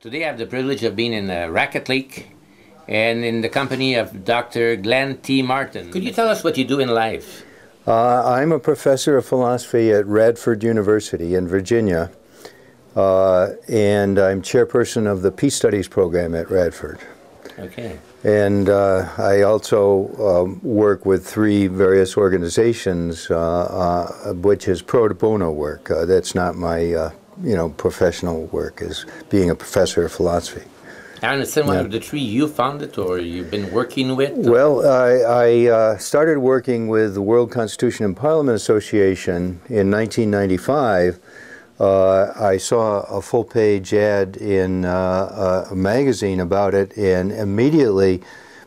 Today I have the privilege of being in a racket league and in the company of Dr. Glen T. Martin. Could you tell us what you do in life? I'm a professor of philosophy at Redford University in Virginia, and I'm chairperson of the Peace Studies program at Redford. Okay. And I also work with three various organizations, which is pro bono work. That's not my professional work, is being a professor of philosophy. I understand one of the three you founded or you've been working with? Well, I started working with the World Constitution and Parliament Association in 1995. I saw a full-page ad in a magazine about it, and immediately,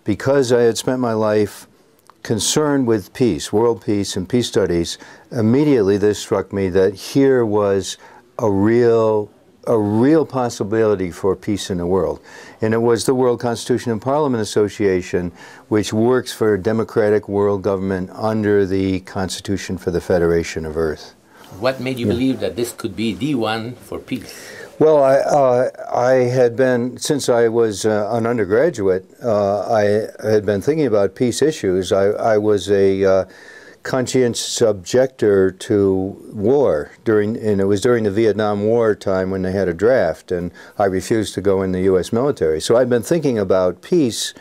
because I had spent my life concerned with peace, world peace and peace studies, immediately this struck me that here was a real possibility for peace in the world. And it was the World Constitution and Parliament Association, which works for democratic world government under the Constitution for the Federation of Earth. What made you believe that this could be the one for peace? Well, I had been, since I was an undergraduate, I had been thinking about peace issues. I was a conscientious objector to war, and it was during the Vietnam War time when they had a draft, and I refused to go in the U.S. military. So I'd been thinking about peace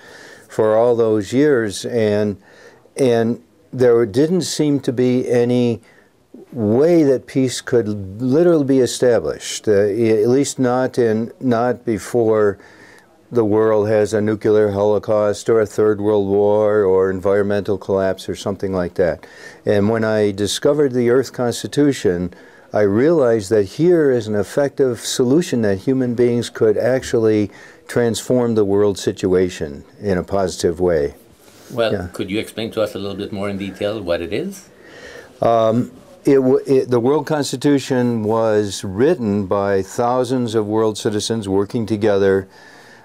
for all those years, and there didn't seem to be any way that peace could literally be established, at least not before the world has a nuclear holocaust or a third world war or environmental collapse or something like that. And when I discovered the Earth Constitution, I realized that here is an effective solution that human beings could actually transform the world situation in a positive way. Well, could you explain to us a little bit more in detail what it is? The World Constitution was written by thousands of world citizens working together,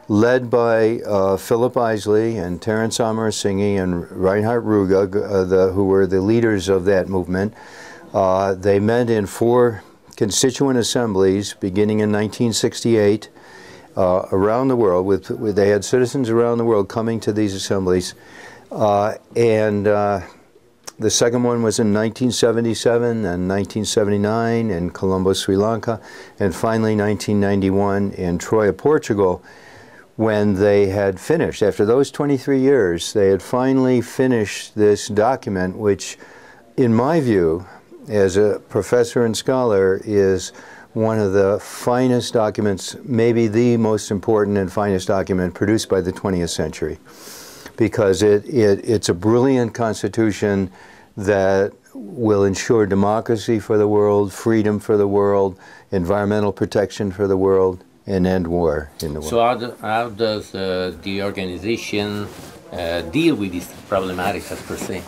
led by Philip Isley and Terence Amorsinghi and Reinhard Ruge, who were the leaders of that movement. They met in 4 constituent assemblies beginning in 1968 around the world. They had citizens around the world coming to these assemblies. The second one was in 1977 and 1979 in Colombo, Sri Lanka, and finally 1991 in Troia, Portugal, when they had finished. After those 23 years, they had finally finished this document, which, in my view, as a professor and scholar, is one of the finest documents, maybe the most important and finest document produced by the 20th century. Because it's a brilliant constitution that will ensure democracy for the world, freedom for the world, environmental protection for the world, and end war in the world. So how does the organization deal with these problematics as per se?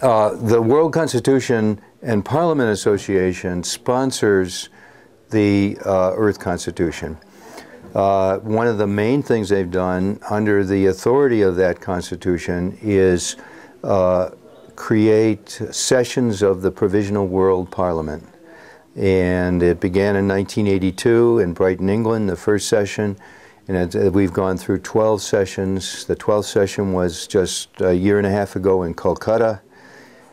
The World Constitution and Parliament Association sponsors the Earth Constitution. One of the main things they've done under the authority of that Constitution is create sessions of the Provisional World Parliament. And it began in 1982 in Brighton, England, the first session, and we've gone through 12 sessions. The 12th session was just a year and a half ago in Kolkata,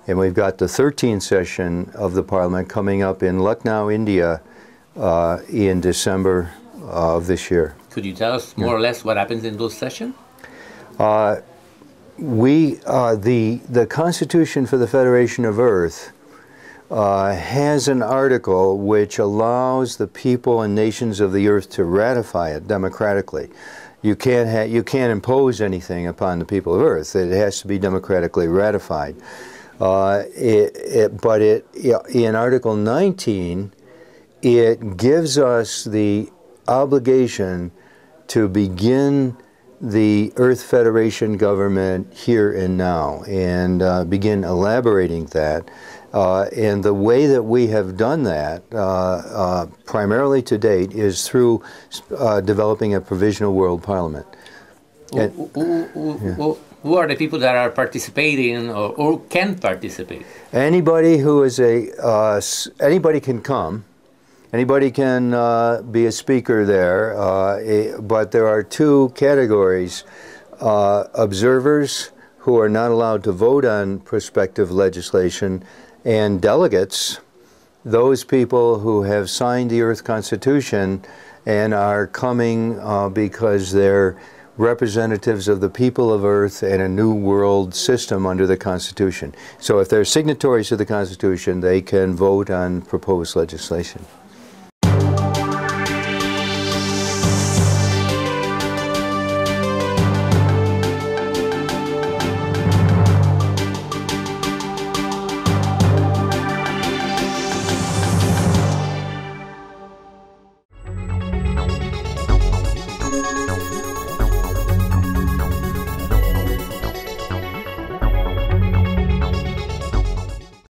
and we've got the 13th session of the Parliament coming up in Lucknow, India, in December of this year. Could you tell us more or less what happens in those sessions? The Constitution for the Federation of Earth has an article which allows the people and nations of the earth to ratify it democratically. You can't impose anything upon the people of Earth. It has to be democratically ratified. But in Article 19, it gives us the obligation to begin the Earth Federation government here and now, and begin elaborating that. And the way that we have done that, primarily to date, is through developing a provisional world parliament. Who are the people that are participating or can participate? Anybody who is anybody can come, Anybody can be a speaker there, but there are two categories. Observers who are not allowed to vote on prospective legislation, and delegates, those people who have signed the Earth Constitution and are coming because they're representatives of the people of Earth and a new world system under the Constitution. So if they're signatories to the Constitution, they can vote on proposed legislation.